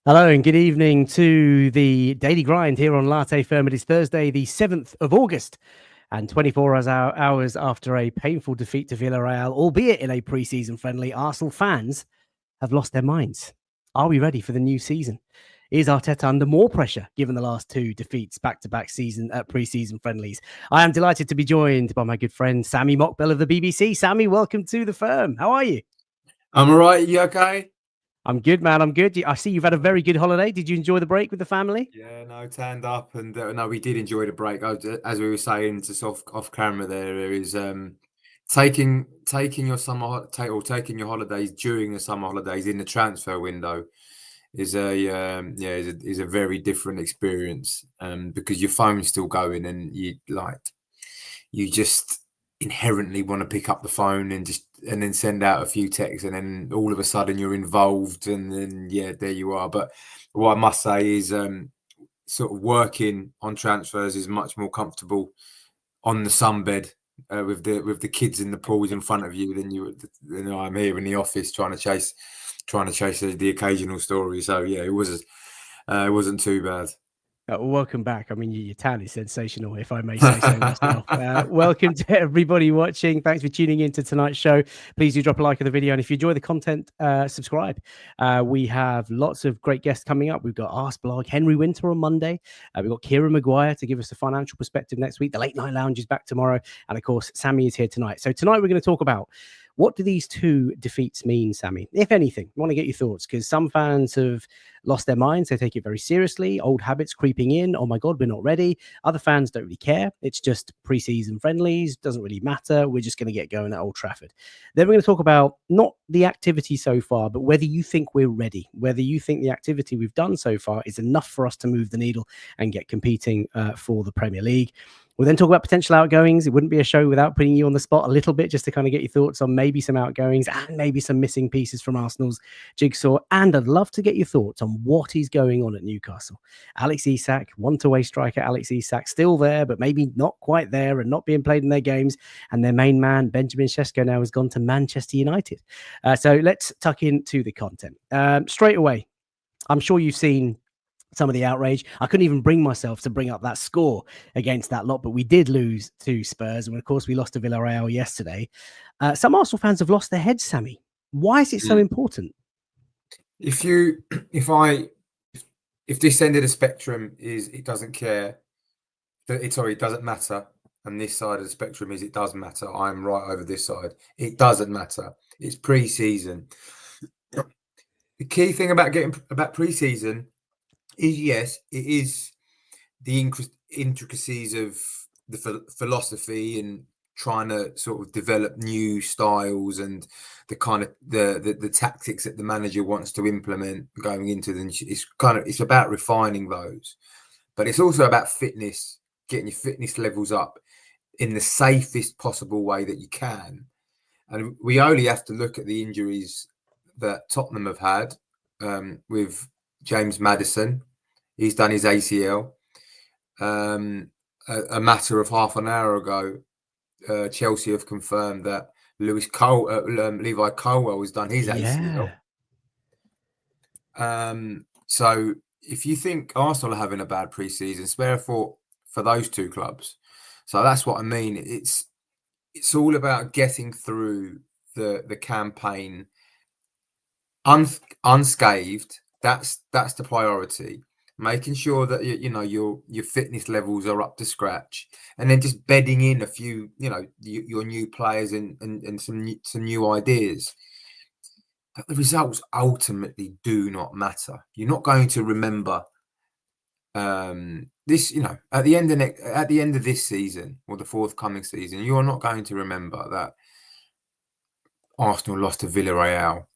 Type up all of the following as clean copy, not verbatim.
Hello and good evening to the Daily Grind here on Latte Firm. It is Thursday, the 7th of August, and 24 hours after a painful defeat to Villarreal, albeit in a pre-season friendly, Arsenal fans have lost their minds. Are we ready for the new season? Is Arteta under more pressure given the last two defeats back-to-back season pre-season friendlies? I am delighted to be joined by my good friend Sammy Mockbell of the BBC. Sammy, welcome to the firm. How are you? I'm all right. You okay? I'm good, man. I'm good. I see you've had a very good holiday. Did you enjoy the break with the family? Yeah, no, tanned up, and no, we did enjoy the break. As we were saying just off camera, there is taking your taking your holidays during the summer holidays in the transfer window is is a very different experience because your phone's still going and you just inherently want to pick up the phone and then send out a few texts, and then all of a sudden you're involved, and then there you are. But what I must say is sort of working on transfers is much more comfortable on the sunbed with the kids in the pools in front of you than I'm here in the office trying to chase the occasional story. So yeah, it wasn't too bad. Welcome back. I mean, your tan is sensational, if I may say so myself. Welcome to everybody watching. Thanks for tuning in to tonight's show. Please do drop a like on the video. And if you enjoy the content, subscribe. We have lots of great guests coming up. We've got Ask Blog, Henry Winter on Monday. We've got Kieran Maguire to give us a financial perspective next week. The Late Night Lounge is back tomorrow. And of course, Sammy is here tonight. So tonight we're going to talk about what do these two defeats mean, Sammy? If anything, I want to get your thoughts because some fans have lost their minds. They take it very seriously. Old habits creeping in. Oh my God, we're not ready. Other fans don't really care. It's just pre-season friendlies. Doesn't really matter. We're just going to get going at Old Trafford. Then we're going to talk about not the activity so far, but whether you think we're ready, whether you think the activity we've done so far is enough for us to move the needle and get competing for the Premier League. We'll then talk about potential outgoings. It wouldn't be a show without putting you on the spot a little bit just to kind of get your thoughts on maybe some outgoings and maybe some missing pieces from Arsenal's jigsaw. And I'd love to get your thoughts on what is going on at Newcastle. Alex Isak, one-to-way striker Alex Isak, still there, but maybe not quite there and not being played in their games. And their main man, Benjamin Sesko, now has gone to Manchester United. So let's tuck into the content. Straight away, I'm sure you've seen some of the outrage. I couldn't even bring myself to bring up that score against that lot, but we did lose to Spurs. And of course, we lost to Villarreal yesterday. Some Arsenal fans have lost their heads, Sammy. Why is it so important? If this end of the spectrum is it doesn't care, it doesn't matter, and this side of the spectrum is it does matter, I'm right over this side. It doesn't matter. It's pre-season. The key thing about pre-season is, yes, it is the intricacies of the philosophy and trying to sort of develop new styles and the kind of the tactics that the manager wants to implement going into them. It's about refining those, but it's also about fitness, getting your fitness levels up in the safest possible way that you can. And we only have to look at the injuries that Tottenham have had with James Maddison. He's done his ACL. A matter of half an hour ago, Chelsea have confirmed that Levi Colwell has done his ACL. So if you think Arsenal are having a bad pre-season, spare a thought for those two clubs. So that's what I mean. It's all about getting through the campaign unscathed. That's the priority. Making sure that your fitness levels are up to scratch, and then just bedding in a few, your new players and some new ideas. But the results ultimately do not matter. You're not going to remember this. At the end of this season or the forthcoming season, you are not going to remember that Arsenal lost to Villarreal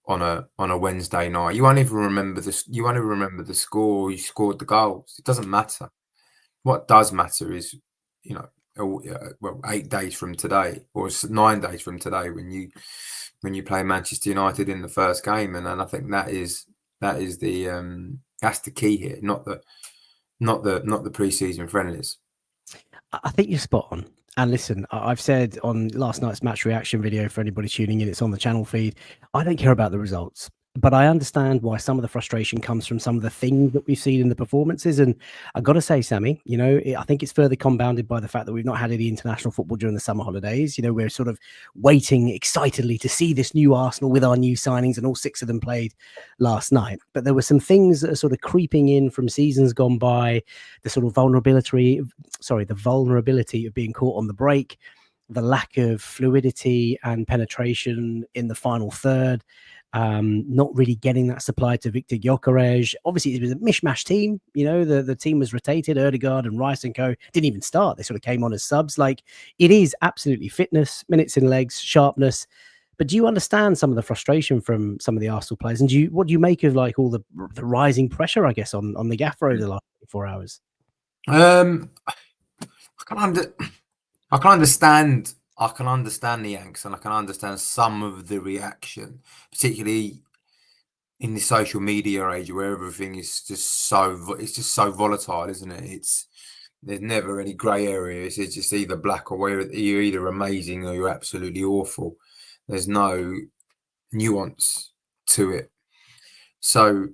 on a Wednesday night. You won't even remember this. You won't even remember the score. You scored the goals. It doesn't matter. What does matter is, 8 days from today or 9 days from today when you play Manchester United in the first game, and I think that's the key here. Not the pre-season friendlies. I think you're spot on. And listen, I've said on last night's match reaction video for anybody tuning in, it's on the channel feed. I don't care about the results. But I understand why some of the frustration comes from some of the things that we've seen in the performances. And I got to say, Sammy, I think it's further compounded by the fact that we've not had any international football during the summer holidays. We're sort of waiting excitedly to see this new Arsenal with our new signings, and all 6 of them played last night. But there were some things that are sort of creeping in from seasons gone by, the sort of vulnerability of being caught on the break, the lack of fluidity and penetration in the final third. Not really getting that supply to Victor Gyökeres. Obviously, it was a mishmash team. The team was rotated. Odegaard and Rice and co. didn't even start. They sort of came on as subs. Like, it is absolutely fitness, minutes in legs, sharpness. But do you understand some of the frustration from some of the Arsenal players? And what do you make of like all the rising pressure, I guess, on the gaffer over the last 4 hours? I can understand. I can understand the angst, and I can understand some of the reaction, particularly in the social media age where everything is just so volatile, isn't it? There's never any grey area. It's just either black or white. You're either amazing or you're absolutely awful. There's no nuance to it. So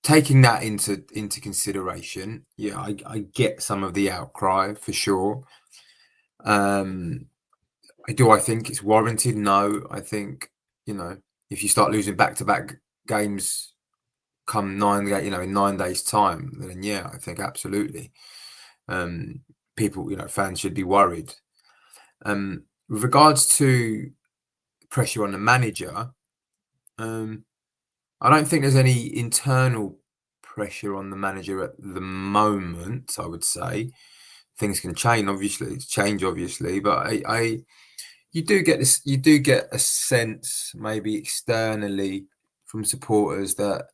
taking that into consideration, yeah, I get some of the outcry for sure. Do I think it's warranted? No. I think, if you start losing back-to-back games come in 9 days time, then yeah, I think absolutely. People, fans should be worried. With regards to pressure on the manager, I don't think there's any internal pressure on the manager at the moment. I would say things can change, obviously, but you do get this. You do get a sense, maybe externally, from supporters that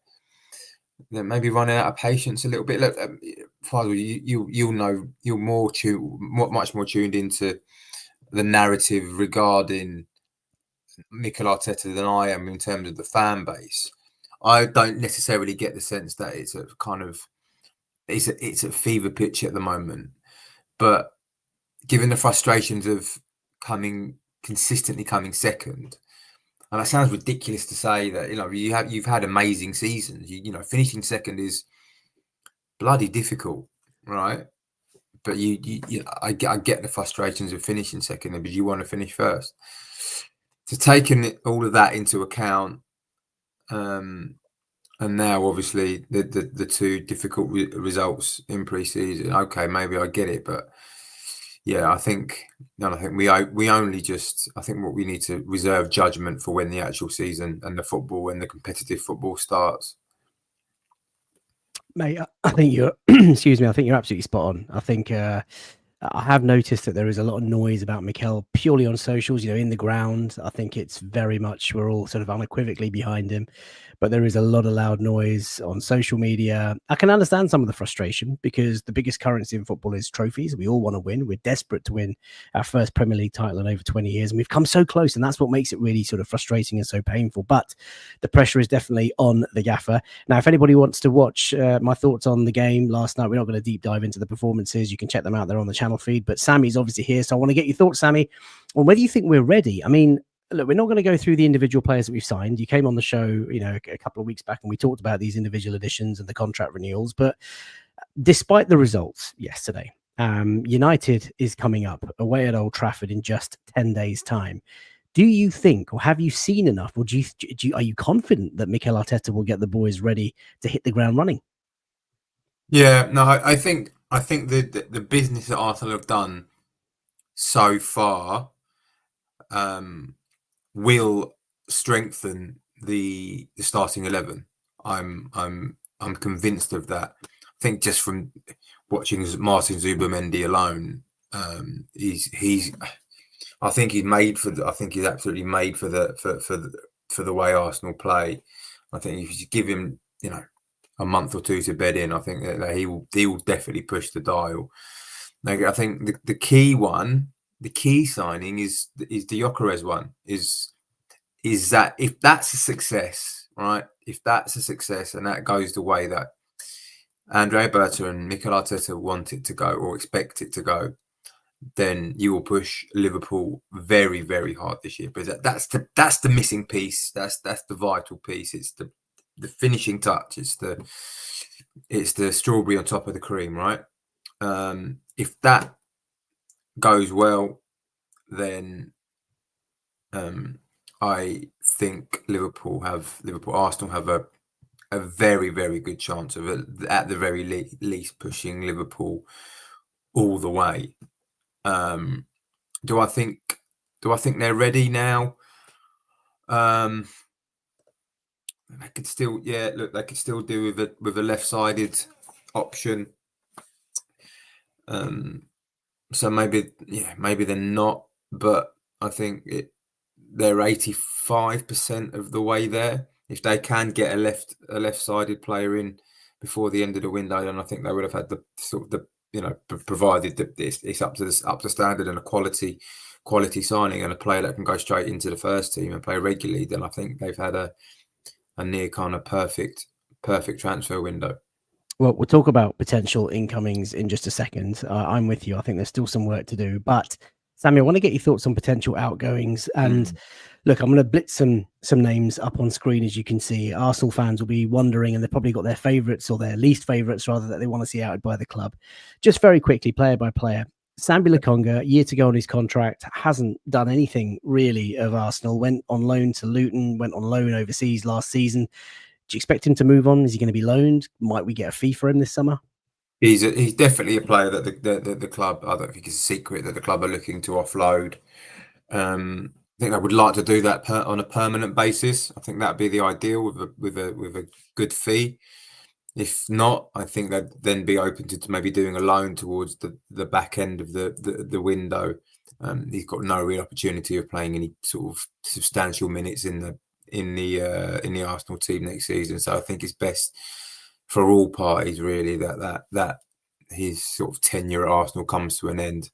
they're maybe running out of patience a little bit. Look, Father, you'll know, you're much more tuned into the narrative regarding Mikel Arteta than I am in terms of the fan base. I don't necessarily get the sense that it's a fever pitch at the moment, but given the frustrations of consistently coming second, and that sounds ridiculous to say that you've had amazing seasons. Finishing second is bloody difficult, right? But I get the frustrations of finishing second because you want to finish first. So taking all of that into account, and now obviously the 2 difficult results in pre-season. Okay, maybe I get it, but yeah, I think I think what we need to reserve judgment for when the actual season and the competitive football starts. Mate, I think you're excuse me, I think you're absolutely spot on. I think I have noticed that there is a lot of noise about Mikel purely on socials, in the ground. I think it's very much, we're all sort of unequivocally behind him, but there is a lot of loud noise on social media. I can understand some of the frustration because the biggest currency in football is trophies. We all want to win. We're desperate to win our first Premier League title in over 20 years, and we've come so close, and that's what makes it really sort of frustrating and so painful. But the pressure is definitely on the gaffer. Now, if anybody wants to watch my thoughts on the game last night, we're not going to deep dive into the performances. You can check them out there on the channel feed. But Sammy's obviously here, so I want to get your thoughts, Sammy, on whether you think we're ready. I mean, look, we're not going to go through the individual players that we've signed. You came on the show, a couple of weeks back, and we talked about these individual additions and the contract renewals. But despite the results yesterday, United is coming up away at Old Trafford in just 10 days' time. Do you think, or have you seen enough, or are you confident that Mikel Arteta will get the boys ready to hit the ground running? Yeah, no, I think the business that Arsenal have done so far will strengthen the starting 11. I'm convinced of that. I think just from watching Martin Zubimendi alone, I think he's absolutely made for the way Arsenal play. I think if you give him a month or 2 to bed in, I think that he will definitely push the dial. I think the key signing is the Gyökeres one. Is that if that's a success, right? If that's a success and that goes the way that Andrea Berta and Mikel Arteta want it to go or expect it to go, then you will push Liverpool very, very hard this year. But that's the missing piece. That's the vital piece. It's the finishing touch. It's the strawberry on top of the cream, right? If that goes well, then I think Arsenal have a very, very good chance of at the very least pushing Liverpool all the way. Do I think they're ready now? They could still, they could still do with a left-sided option. So maybe they're not, but I think they're 85% of the way there. If they can get a left-sided player in before the end of the window, then I think they would have had provided that it's up to standard and a quality signing and a player that can go straight into the first team and play regularly, then I think they've had a near kind of perfect transfer window. Well, we'll talk about potential incomings in just a second. I'm with you. I think there's still some work to do. But, Sammy, I want to get your thoughts on potential outgoings. And look, I'm going to blitz some names up on screen, as you can see. Arsenal fans will be wondering, and they've probably got their favourites or their least favourites, rather, that they want to see out by the club. Just very quickly, player by player. Sambi Lokonga, year to go on his contract, hasn't done anything really of Arsenal. Went on loan to Luton, went on loan overseas last season. Do you expect him to move on? Is he going to be loaned? Might we get a fee for him this summer? He's definitely a player that the club, I don't think it's a secret that the club are looking to offload. I think they would like to do that on a permanent basis. I think that'd be the ideal with a good fee. If not, I think they'd then be open to maybe doing a loan towards the back end of the window. He's got no real opportunity of playing any sort of substantial minutes in the Arsenal team next season. So I think it's best for all parties really that his sort of tenure at Arsenal comes to an end.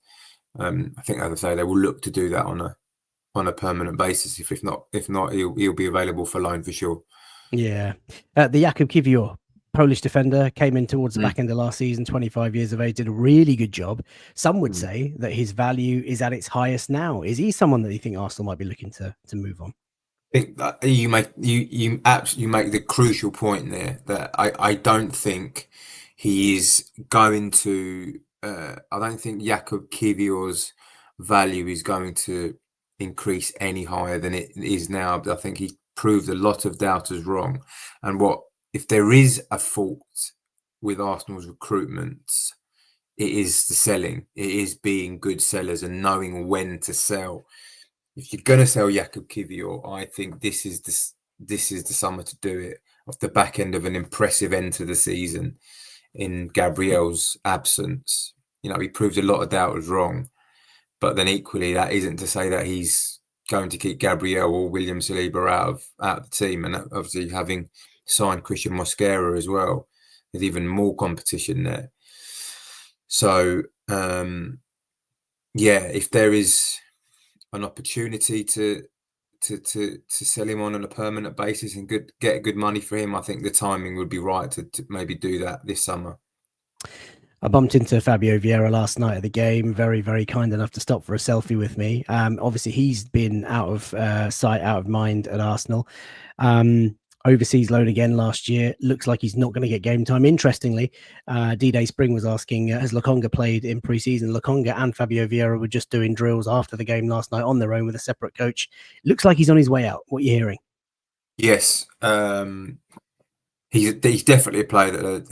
I think, as I say, they will look to do that on a permanent basis. If not, he'll be available for loan for sure. Yeah, the Jakub Kiwior, Polish defender, came in towards the back end of last season, 25 years of age, did a really good job. Some would say that his value is at its highest now. Is he someone that you think Arsenal might be looking to move on? I think that you absolutely make the crucial point there that I don't think he is going to. I don't think Jakub Kiwior's value is going to increase any higher than it is now. But I think he proved a lot of doubters wrong. And if there is a fault with Arsenal's recruitment, it is the selling. It is being good sellers and knowing when to sell. If you're going to sell Jakub Kiwior, I think this is the summer to do it. Off the back end of an impressive end to the season in Gabriel's absence, he proved a lot of doubters wrong. But then equally, that isn't to say that he's going to keep Gabriel or William Saliba out of the team. And obviously, having signed Christian Mosquera as well, there's even more competition there. So, if there is an opportunity to sell him on a permanent basis and get good money for him, I think the timing would be right to maybe do that this summer. I bumped into Fabio Vieira last night at the game. Very, very kind enough to stop for a selfie with me. Obviously, he's been out of sight, out of mind at Arsenal. Overseas loan again last year. Looks like he's not going to get game time. Interestingly, D-Day Spring was asking, has Lokonga played in pre-season? Lokonga and Fabio Vieira were just doing drills after the game last night on their own with a separate coach. Looks like he's on his way out. What are you hearing? Yes. He's definitely a player that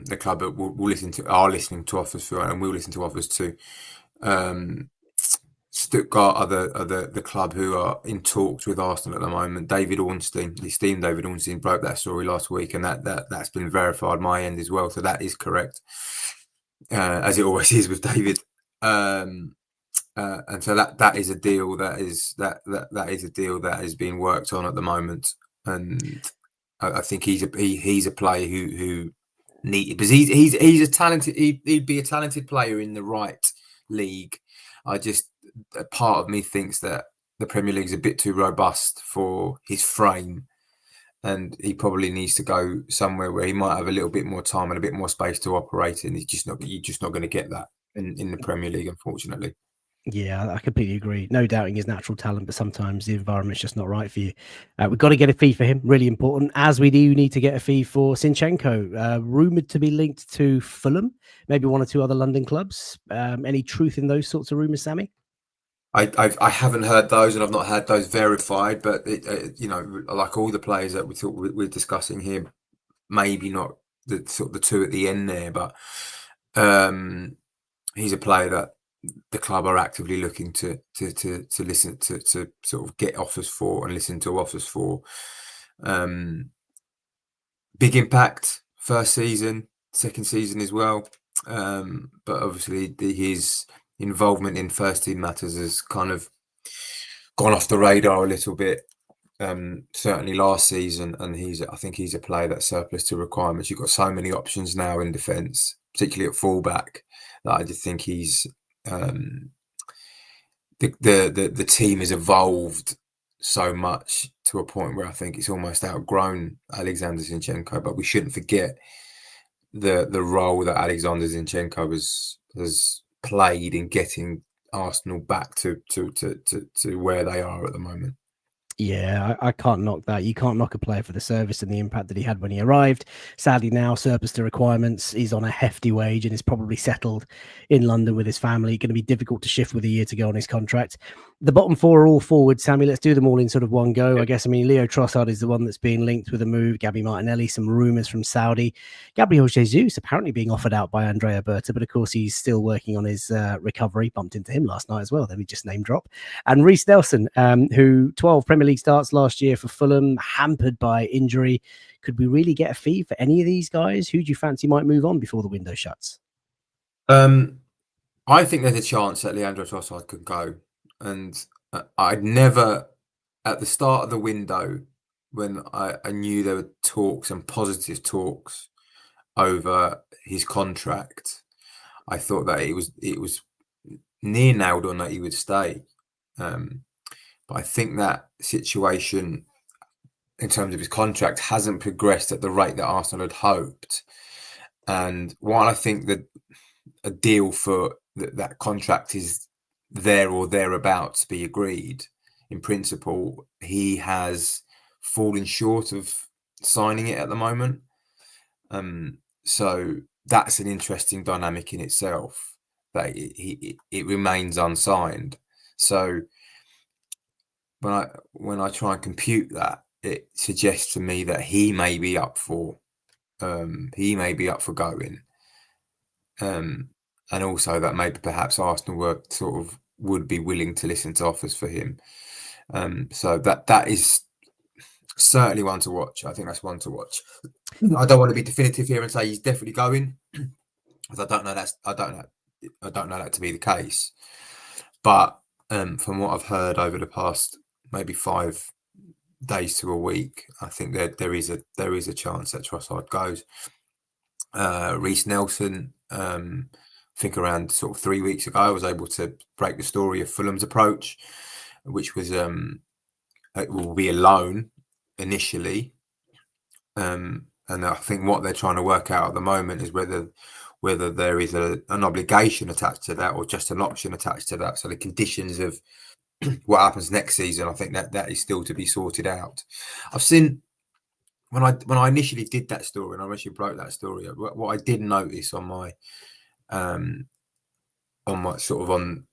the club are listening to offers for, and will listen to offers too. Stuttgart are the club who are in talks with Arsenal at the moment. David Ornstein, the esteemed David Ornstein, broke that story last week, and that's been verified on my end as well. So that is correct, as it always is with David. And so that is a deal that is a deal that is being worked on at the moment, and I think he's a player who need, because he's a talented, he'd be a talented player in the right league. A part of me thinks that the Premier League is a bit too robust for his frame, and he probably needs to go somewhere where he might have a little bit more time and a bit more space to operate in. You're just not going to get that. in the Premier League, unfortunately. Yeah, I completely agree. No doubting his natural talent, but sometimes the environment's just not right for you. We've got to get a fee for him, really important, as we do need to get a fee for Zinchenko, rumoured to be linked to Fulham, maybe one or two other London clubs. Any truth in those sorts of rumours, Sammy? I haven't heard those, and I've not had those verified. But you know, like all the players that we're discussing here, maybe not the sort of the two at the end there, but he's a player that the club are actively looking to listen to sort of get offers for and listen to offers for. Big impact first season, second season as well. But obviously his involvement in first team matters has kind of gone off the radar a little bit. Certainly last season, and I think he's a player that's surplus to requirements. You've got so many options now in defence, particularly at fullback, that I just think he's the team has evolved so much to a point where I think it's almost outgrown Alexander Zinchenko. But we shouldn't forget the role that Alexander Zinchenko has played in getting Arsenal back to where they are at the moment. Yeah, I can't knock that. You can't knock a player for the service and the impact that he had when he arrived. Sadly, now surplus to requirements. He's on a hefty wage and is probably settled in London with his family. Going to be difficult to shift with a year to go on his contract. The bottom four are all forward, Sammy. Let's do them all in sort of one go. I guess, I mean, Leo Trossard is the one that's being linked with a move. Gabby Martinelli, some rumours from Saudi. Gabriel Jesus apparently being offered out by Andrea Berta, but of course he's still working on his recovery. Bumped into him last night as well. Then we just name drop. And Reece Nelson, who 12 Premier League starts last year for Fulham, hampered by injury. Could we really get a fee for any of these guys? Who do you fancy might move on before the window shuts? I think there's a chance that Leandro Trossard could go. And I'd never, at the start of the window, when I knew there were talks and positive talks over his contract, I thought that it was near nailed on that he would stay. But I think that situation in terms of his contract hasn't progressed at the rate that Arsenal had hoped. And while I think that a deal for that contract is there or thereabouts to be agreed, in principle, he has fallen short of signing it at the moment. So that's an interesting dynamic in itself, that it remains unsigned. So when I try and compute that, it suggests to me that he may be up for going. And also that maybe perhaps Arsenal would be willing to listen to offers for him. So that is certainly one to watch. I think that's one to watch. I don't want to be definitive here and say he's definitely going, because I don't know that to be the case. But from what I've heard over the past maybe 5 days to a week, I think there is a chance that Trossard goes. Reece Nelson, I think around sort of 3 weeks ago, I was able to break the story of Fulham's approach, which was it will be a loan initially, and I think what they're trying to work out at the moment is whether there is an obligation attached to that or just an option attached to that. So the conditions of what happens next season, I think that is still to be sorted out. I've seen when I initially did that story, and I actually broke that story, what I did notice on my sort of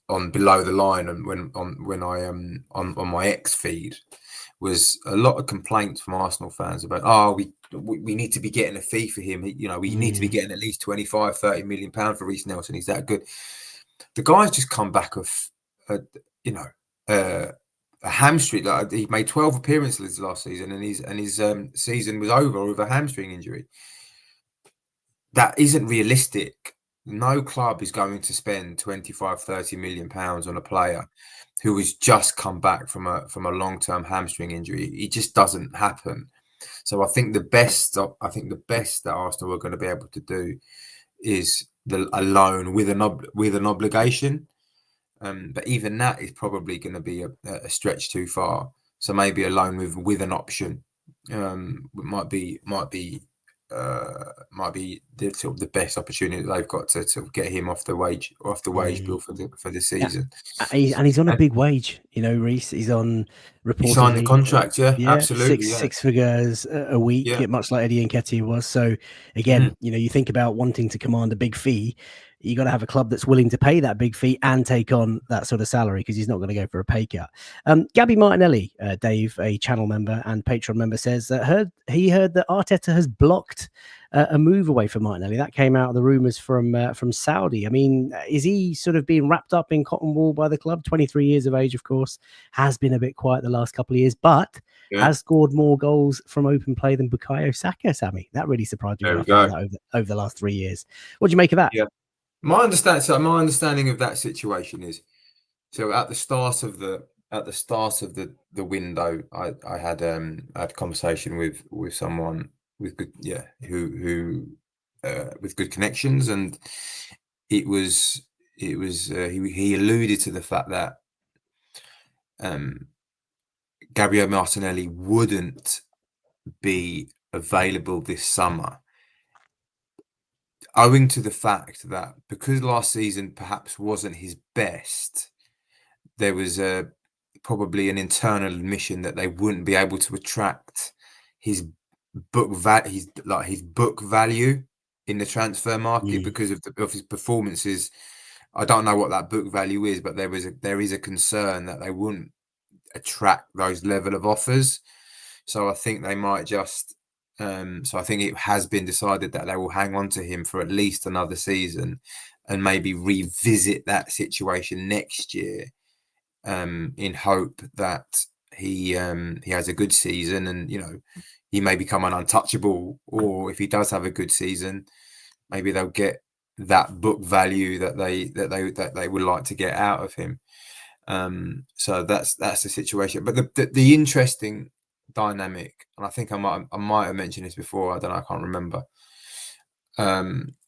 on below the line, and when I on my X feed, was a lot of complaints from Arsenal fans about, we need to be getting a fee for him. You know, we need to be getting at least 25-30 million pounds for Reece Nelson. He's that good. The guy's just come back of a hamstring. Like, he made 12 appearances last season, and his season was over with a hamstring injury. That isn't realistic. No club is going to spend 25-30 million pounds on a player who has just come back from a long-term hamstring injury. It just doesn't happen. So I think the best that Arsenal are going to be able to do is a loan with an obligation. But even that is probably going to be a stretch too far. So maybe a loan with an option might be the sort of the best opportunity that they've got to get him off the wage bill for the Yeah. season. And he's on a big wage, you know, Reece. He's on He signed the reportedly, contract, yeah, absolutely, yeah. six figures a week, Yeah. much like Eddie Nketiah was. So again, Mhm. you know, you think about wanting to command a big fee, you got to have a club that's willing to pay that big fee and take on that sort of salary, because he's not going to go for a pay cut. Gabby Martinelli, Dave, a channel member and Patreon member, says that heard that Arteta has blocked a move away from Martinelli. That came out of the rumours from Saudi. I mean, is he sort of being wrapped up in cotton wool by the club? 23 years of age, of course, has been a bit quiet the last couple of years, but has scored more goals from open play than Bukayo Saka, Sammy. That really surprised me when I found that over the last 3 years. What do you make of that? Yeah. My understanding of that situation is, so at the start of the window, I had a conversation with someone with good who with good connections, and he alluded to the fact that Gabriel Martinelli wouldn't be available this summer, owing to the fact that because last season perhaps wasn't his best, there was probably an internal admission that they wouldn't be able to attract his book value in the transfer market because of his performances. I don't know what that book value is, but there is a concern that they wouldn't attract those level of offers. So I think they might just. So I think it has been decided that they will hang on to him for at least another season, and maybe revisit that situation next year, in hope that he has a good season, and he may become an untouchable, or if he does have a good season, maybe they'll get that book value that they would like to get out of him. So that's the situation. But the interesting dynamic, and I think I might have mentioned this before, I don't know, I can't remember,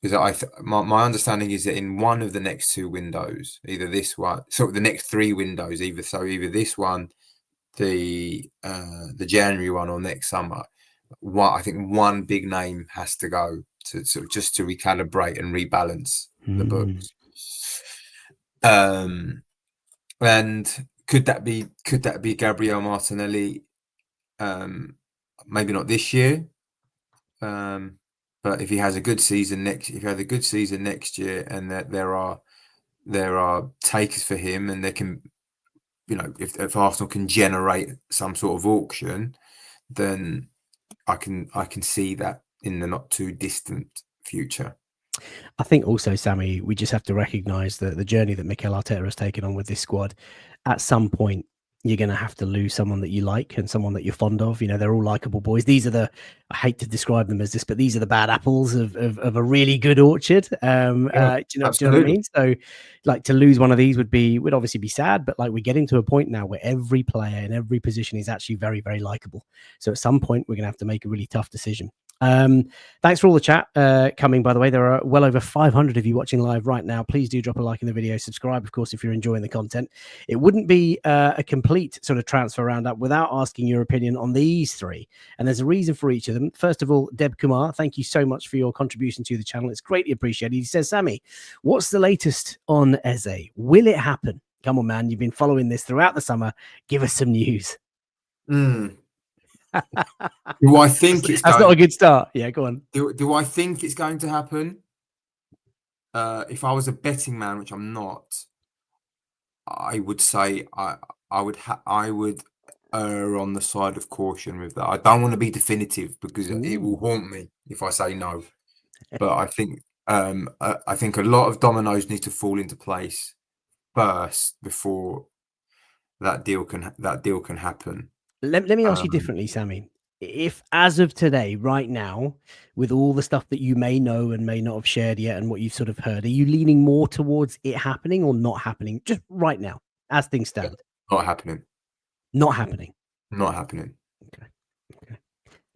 is that my understanding is that in one of the next two windows, either this one, so the next three windows, either this one, the January one, or next summer, I think one big name has to go to just to recalibrate and rebalance the books. And could that be Gabriel Martinelli? Maybe not this year, but if he has a good season next year, and that there are takers for him, and they can, if Arsenal can generate some sort of auction, then I can see that in the not too distant future. I think also, Sammy, we just have to recognise that the journey that Mikel Arteta has taken on with this squad, at some point, you're going to have to lose someone that you like and someone that you're fond of. They're all likable boys. These are I hate to describe them as this, but these are the bad apples of a really good orchard. Do you know what I mean? So, like, to lose one of these would obviously be sad, but like, we're getting to a point now where every player in every position is actually very, very likable. So at some point, we're going to have to make a really tough decision. Thanks for all the chat coming, by the way. There are well over 500 of you watching live right now. Please do drop a like in the video, subscribe, of course, if you're enjoying the content. It wouldn't be a complete sort of transfer roundup without asking your opinion on these three, and there's a reason for each of them. First of all, Deb Kumar, thank you so much for your contribution to the channel. It's greatly appreciated. He says, Sammy, what's the latest on Eze? Will it happen? Come on, man, you've been following this throughout the summer. Give us some news. Do I think it's that's not a good start? Yeah, go on. Do I think it's going to happen? If I was a betting man, which I'm not, I would say I would err on the side of caution with that. I don't want to be definitive, because it will haunt me if I say no. But I think a lot of dominoes need to fall into place first before that deal can happen. Let me ask you differently, Sammy. If, as of today, right now, with all the stuff that you may know and may not have shared yet and what you've sort of heard, are you leaning more towards it happening or not happening? Just right now, as things stand. Not happening. Not happening. Not happening. Okay.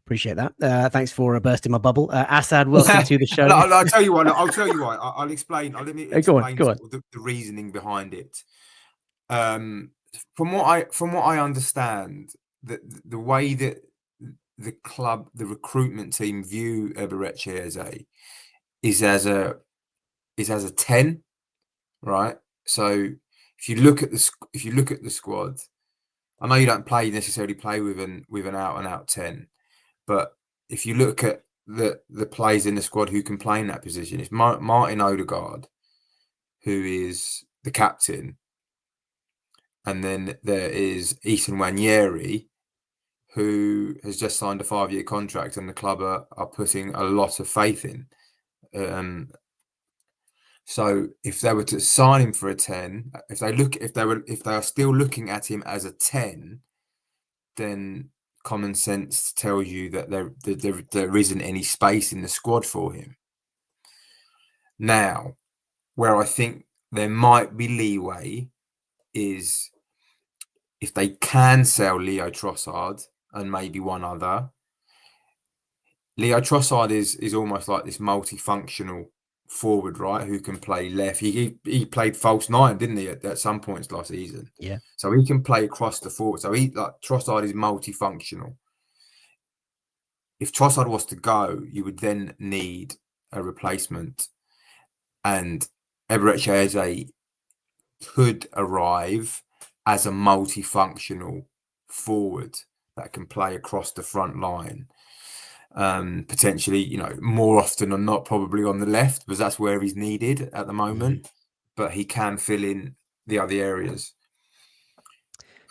Appreciate that. Thanks for bursting my bubble. Assad, welcome to the show. I'll tell you what. I'll explain. Let me explain go on. The reasoning behind it. From what I understand, the way that the club, the recruitment team view Eberechi is as a 10, right? So if you look at the squad, I know you don't necessarily play with an out and out 10, but if you look at the players in the squad who can play in that position, it's Martin Odegaard, who is the captain, and then there is Ethan Wanyeri, who has just signed a 5-year contract, and the club are putting a lot of faith in. So if they were to sign him for a 10, if they are still looking at him as a 10, then common sense tells you that there isn't any space in the squad for him. Now, where I think there might be leeway is if they can sell Leo Trossard and maybe one other. Leo Trossard is almost like this multifunctional forward, right? Who can play left. He played false 9, didn't he, at some points last season? Yeah. So he can play across the forward. So Trossard is multifunctional. If Trossard was to go, you would then need a replacement, and Eberechi Eze could arrive as a multifunctional forward that can play across the front line. Potentially, more often than not, probably on the left, because that's where he's needed at the moment. But he can fill in the other areas.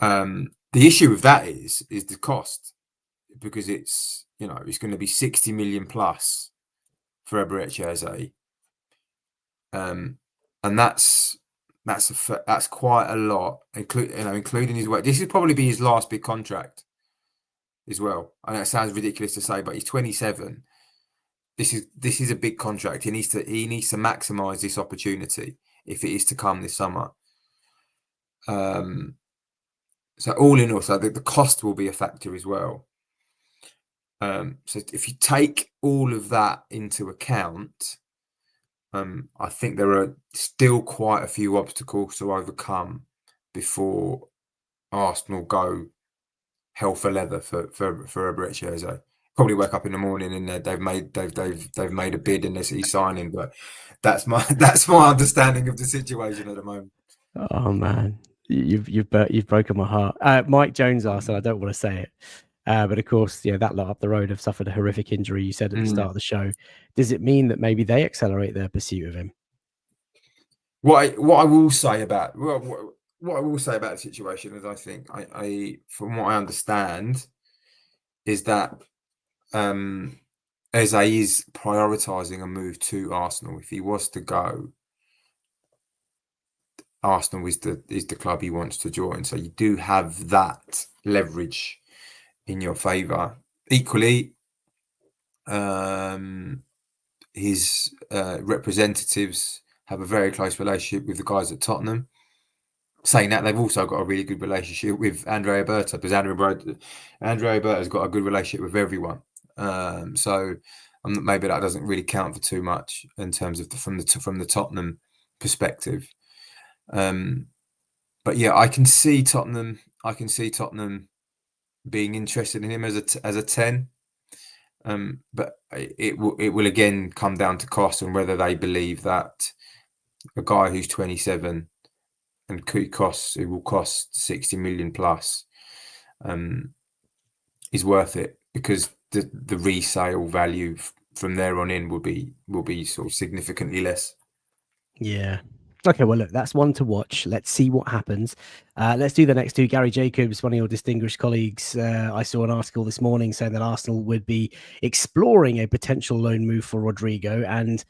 The issue with that is the cost, because it's going to be 60 million plus for Eberechi Eze, and that's quite a lot, including his work. This would probably be his last big contract as well. I know it sounds ridiculous to say, but he's 27. This is a big contract. He needs to maximize this opportunity if it is to come this summer. So all in all, so the cost will be a factor as well. So if you take all of that into account, I think there are still quite a few obstacles to overcome before Arsenal go hell for leather for Eberechi Eze. Probably wake up in the morning and they've made a bid and he's signing. But that's my understanding of the situation at the moment. Oh man, you've broken my heart. Mike Jones asked, and I don't want to say it, but of course, that lot up the road have suffered a horrific injury. You said at the start of the show. Does it mean that maybe they accelerate their pursuit of him? What I will say about the situation is, I think I from what I understand, is that Eze is prioritising a move to Arsenal. If he was to go, Arsenal is the club he wants to join. So you do have that leverage in your favour. Equally, his representatives have a very close relationship with the guys at Tottenham. Saying that, they've also got a really good relationship with Andrea Berta, because Andrea Berta's got a good relationship with everyone. So maybe that doesn't really count for too much in terms of from the Tottenham perspective. But yeah, I can see Tottenham being interested in him as a 10. But it will again come down to cost and whether they believe that a guy who's 27 and who will cost 60 million plus is worth it, because the resale value from there on in will be sort of significantly less. Yeah. Okay, well, look, that's one to watch. Let's see what happens. Let's do the next two. Gary Jacobs, one of your distinguished colleagues, I saw an article this morning saying that Arsenal would be exploring a potential loan move for Rodrigo, and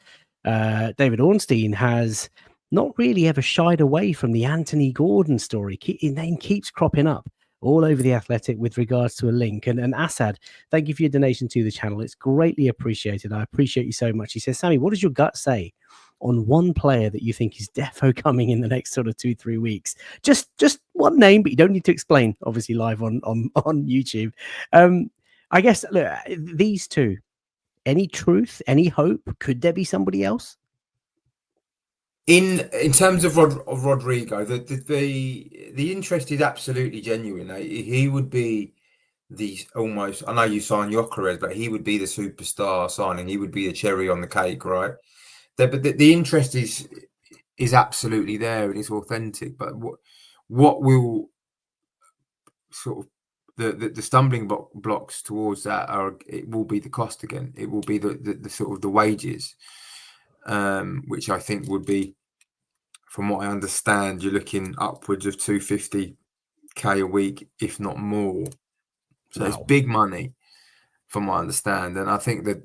David Ornstein has not really ever shied away from the Anthony Gordon story. His name keeps cropping up all over the Athletic with regards to a link. And Assad, thank you for your donation to the channel. It's greatly appreciated. I appreciate you so much. He says, Sammy, what does your gut say on one player that you think is defo coming in the next sort of 2-3 weeks? Just one name, but you don't need to explain, obviously, live on YouTube. I guess, look, these two, any truth, any hope? Could there be somebody else? In terms of Rodrigo, the interest is absolutely genuine. He would be these almost. I know you signed Gyökeres, but he would be the superstar signing. He would be the cherry on the cake, right? But the interest is absolutely there and it's authentic. But what will sort of the stumbling blocks towards that it will be the cost again. It will be the sort of the wages, which I think would be, from what I understand, you're looking upwards of 250k a week, if not more. So it's Wow. big money, from what I understand. And I think that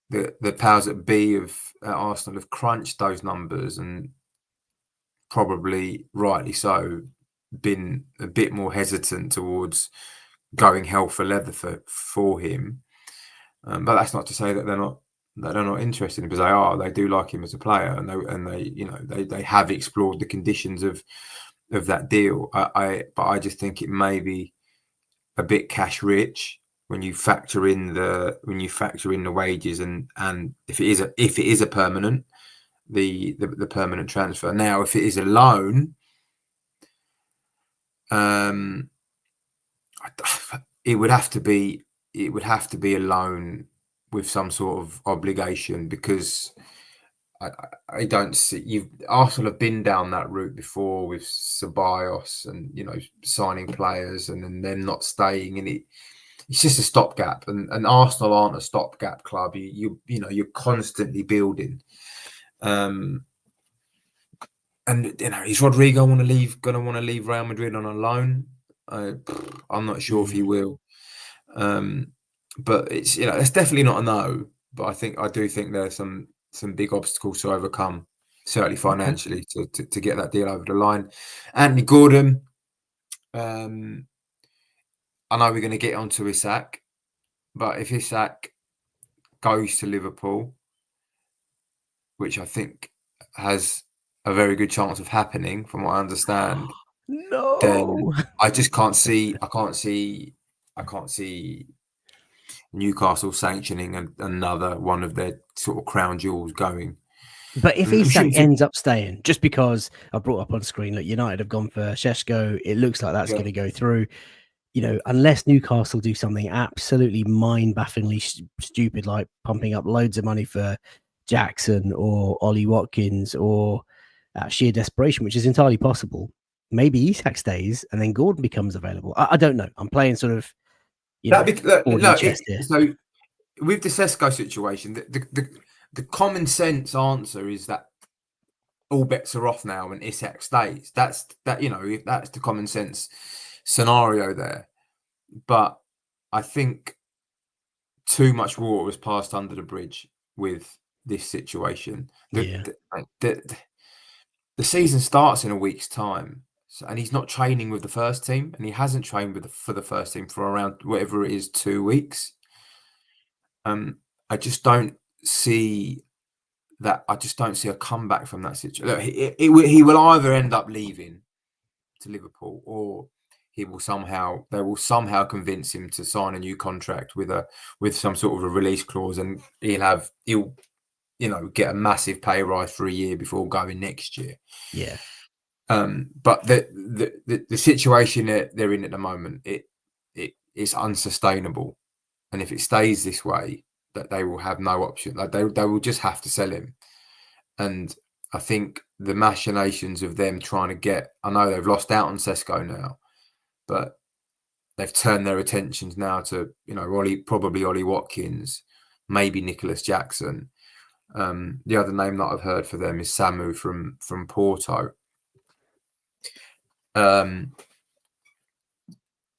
the powers that be of Arsenal have crunched those numbers and probably rightly so been a bit more hesitant towards going hell for leather for him. But that's not to say that they're not interested in him, because they are. They do like him as a player, and they have explored the conditions of that deal. But I just think it may be a bit cash rich when you factor in the wages and if it is a permanent the permanent transfer. Now, if it is a loan, it would have to be a loan with some sort of obligation, because I don't see Arsenal have been down that route before with Ceballos and signing players and then them not staying, and it's just a stopgap. And Arsenal aren't a stopgap club. You're constantly building. And is Rodrigo going to want to leave Real Madrid on a loan? I'm not sure if he will. But it's definitely not a no. But I do think there's some big obstacles to overcome, certainly financially, to get that deal over the line. Anthony Gordon, I know we're going to get onto Isak, but if Isak goes to Liverpool, which I think has a very good chance of happening, from what I understand, No. then I just can't see. I can't see Newcastle sanctioning another one of their sort of crown jewels going. But if Isak ends up staying, just because I brought up on screen, look, United have gone for Šeško, it looks like that's going to go through. Unless Newcastle do something absolutely mind-baffingly stupid, like pumping up loads of money for Jackson or Ollie Watkins, or sheer desperation, which is entirely possible, maybe Isak stays and then Gordon becomes available. I don't know. I'm playing sort of, chess here. So with the Šeško situation, the common sense answer is that all bets are off now and Isak stays. That's the common sense scenario there. But I think too much water was passed under the bridge with this situation. The season starts in a week's time, and he's not training with the first team, and he hasn't trained for the first team for around whatever it is, 2 weeks. I just don't see that. I just don't see a comeback from that situation. Look, he will either end up leaving to Liverpool, or they will somehow convince him to sign a new contract with some sort of a release clause, and he'll get a massive pay rise for a year before going next year. Yeah. But the situation that they're in at the moment, it's unsustainable, and if it stays this way, that they will have no option. Like they will just have to sell him. And I think the machinations of them trying to get, I know they've lost out on Šeško now, but they've turned their attentions now to, probably Ollie Watkins, maybe Nicholas Jackson. The other name that I've heard for them is Samu from Porto.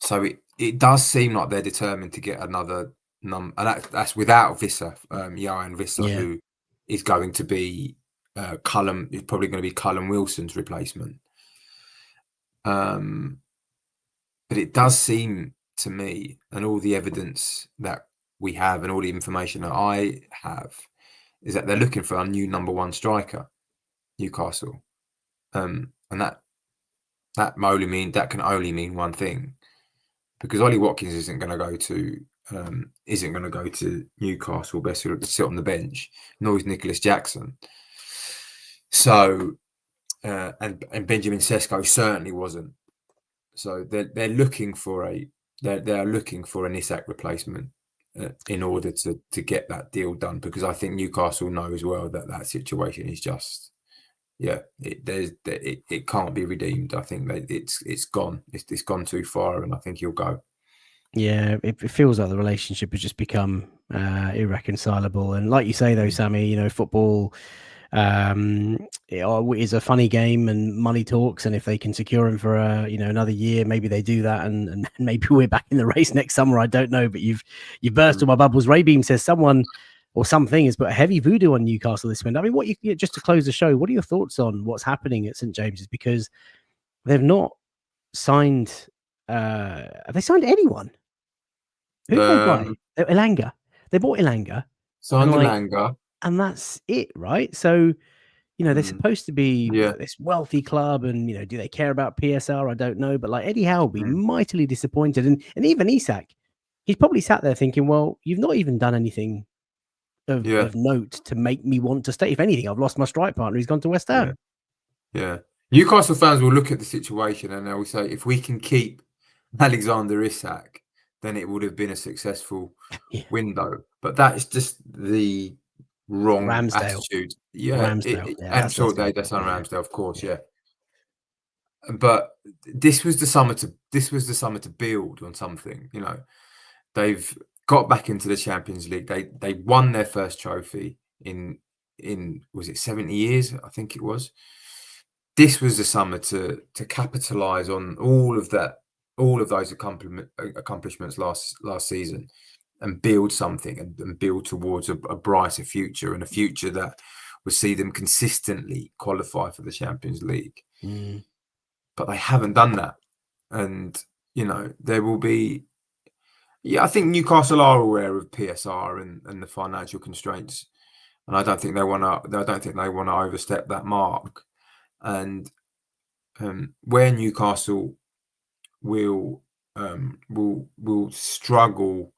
So it does seem like they're determined to get another and that's without Visser, Johan Visser, who is going to be Callum. Is probably going to be Callum Wilson's replacement. But it does seem to me, and all the evidence that we have, and all the information that I have, is that they're looking for a new number one striker, Newcastle, and that can only mean one thing, because Ollie Watkins isn't going to go to Newcastle, best to sit on the bench, nor is Nicholas Jackson. So, and Benjamin Šeško certainly wasn't. So they're looking for a they're looking for an Isak replacement in order to get that deal done, because I think Newcastle know as well that situation is just it can't be redeemed. I think that it's gone. It's gone too far, and I think he'll go. Yeah, it feels like the relationship has just become irreconcilable. And like you say, though, Sammy, you know, football is a funny game, and money talks. And if they can secure him for another year, maybe they do that, and maybe we're back in the race next summer. I don't know, but you've burst all my bubbles. Raybeam says someone or something has put a heavy voodoo on Newcastle this window. I mean, just to close the show, what are your thoughts on what's happening at St James's? Because they've not signed. Have they signed anyone? Who did they buy? Elanga. They bought Elanga. Signed Elanga. And that's it, right? So, you know, they're supposed to be this wealthy club, and, you know, do they care about PSR? I don't know. But like Eddie Howe will be mightily disappointed. And even Isak, he's probably sat there thinking, well, you've not even done anything of note to make me want to stay. If anything, I've lost my strike partner. He's gone to West Ham. Yeah. Newcastle fans will look at the situation and they'll say, if we can keep Alexander Isak, then it would have been a successful window. But that is just the wrong attitude. Yeah, and sure, that's on Ramsdale, of course. Yeah, but this was the summer to build on something. You know, they've got back into the Champions League. They won their first trophy in was it 70 years? I think it was. This was the summer to capitalize on all of those accomplishments last season, and build something and build towards a brighter future, and a future that would see them consistently qualify for the Champions League. But they haven't done that. And, you know, there will be, I think Newcastle are aware of PSR and the financial constraints. And I don't think they want to overstep that mark. And where Newcastle will struggle,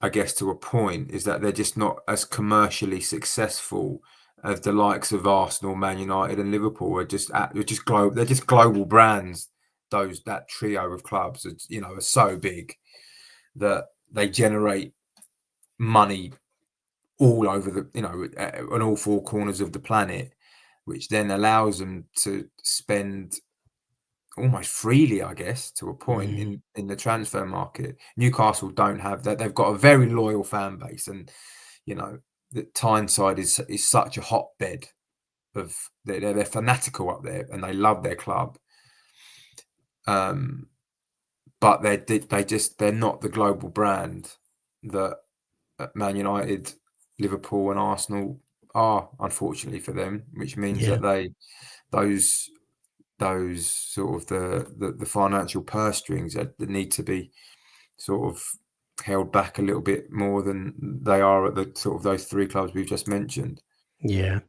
I guess, to a point, is that they're just not as commercially successful as the likes of Arsenal, Man United, and Liverpool. They're just global brands. That trio of clubs, are so big that they generate money all over on all four corners of the planet, which then allows them to spend almost freely, I guess, to a point in the transfer market. Newcastle don't have that. They've got a very loyal fan base, and the Tyneside is such a hotbed of they're fanatical up there, and they love their club. But they're not the global brand that Man United, Liverpool, and Arsenal are, unfortunately for them, which means that those sort of the financial purse strings that need to be sort of held back a little bit more than they are at the sort of those three clubs we've just mentioned. Yeah.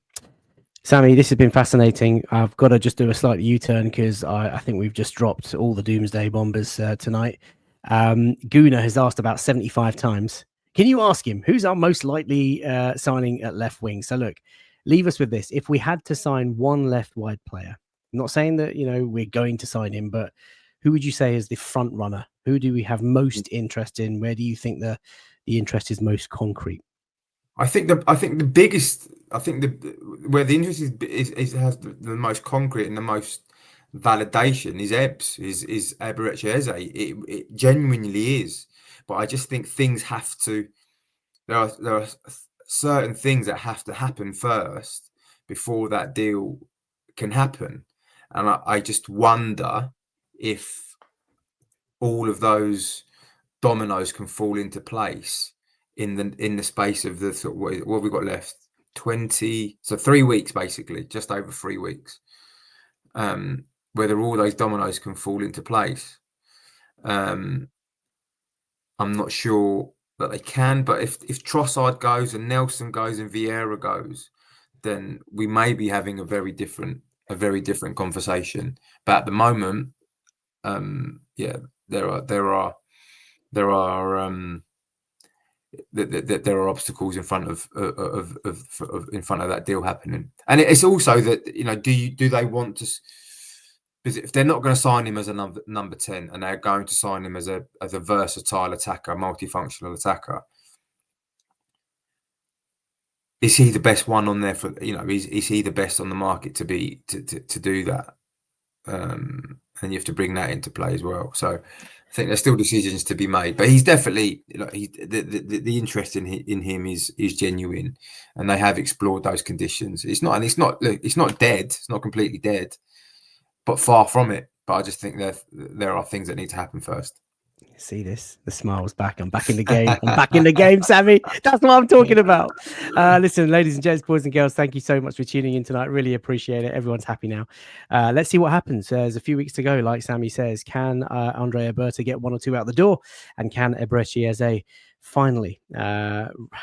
Sammy, this has been fascinating. I've got to just do a slight U-turn because I think we've just dropped all the doomsday bombers tonight. Guna has asked about 75 times. Can you ask him who's our most likely signing at left wing? So look, leave us with this. If we had to sign one left wide player, I'm not saying that we're going to sign him, but who would you say is the front runner? Who do we have most interest in? Where do you think the interest is most concrete? Where the interest is has the most concrete and the most validation is Eberechi Eze. It genuinely is, but I just think things have to. There are certain things that have to happen first before that deal can happen, and I just wonder if all of those dominoes can fall into place in the space of the sort of, what have we got left? 3 weeks, basically, just over 3 weeks. Whether all those dominoes can fall into place, I'm not sure that they can. But if Trossard goes and Nelson goes and Vieira goes, then we may be having a very different conversation. But at the moment, there are obstacles in front of that deal happening, and it's also that do they want to Because if they're not going to sign him as a number 10 and they're going to sign him as a versatile attacker, multifunctional attacker, is he the best one on there for, you know, is he the best on the market to do that? And you have to bring that into play as well. So I think there's still decisions to be made, but he's definitely, like, the interest in him is genuine, and they have explored those conditions. It's not dead. It's not completely dead, but far from it. But I just think there are things that need to happen first. See this? The smile's back. I'm back in the game. I'm back in the game, Sammy. That's what I'm talking about. Listen, ladies and gents, boys and girls, thank you so much for tuning in tonight. Really appreciate it. Everyone's happy now. Let's see what happens. There's a few weeks to go, like Sammy says. Can Andre Alberta get 1 or 2 out the door? And can Eberechi Eze finally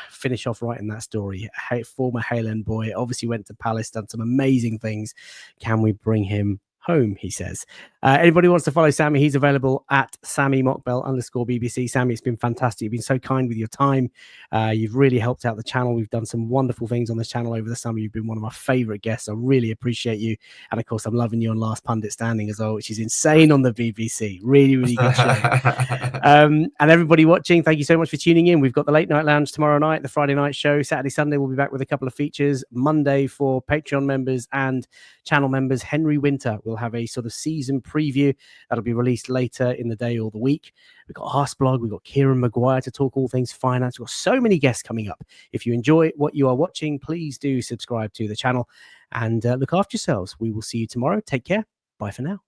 finish off writing that story? Former Highland boy, obviously went to Palace, done some amazing things. Can we bring him home, he says. Anybody wants to follow Sammy, he's available at @SammyMockbell_BBC. Sammy, it's been fantastic. You've been so kind with your time. You've really helped out the channel. We've done some wonderful things on this channel over the summer. You've been one of my favorite guests. I really appreciate you. And of course, I'm loving you on Last Pundit Standing as well, which is insane on the BBC. Really, really good show. And everybody watching, thank you so much for tuning in. We've got the Late Night Lounge tomorrow night, the Friday night show. Saturday, Sunday, we'll be back with a couple of features. Monday for Patreon members and channel members, Henry Winter will have a sort of season preview that'll be released later in the day or the week. We've got Arsblog, we've got Kieran Maguire to talk all things finance. We've got so many guests coming up. If you enjoy what you are watching, please do subscribe to the channel and look after yourselves. We will see you tomorrow. Take care. Bye for now.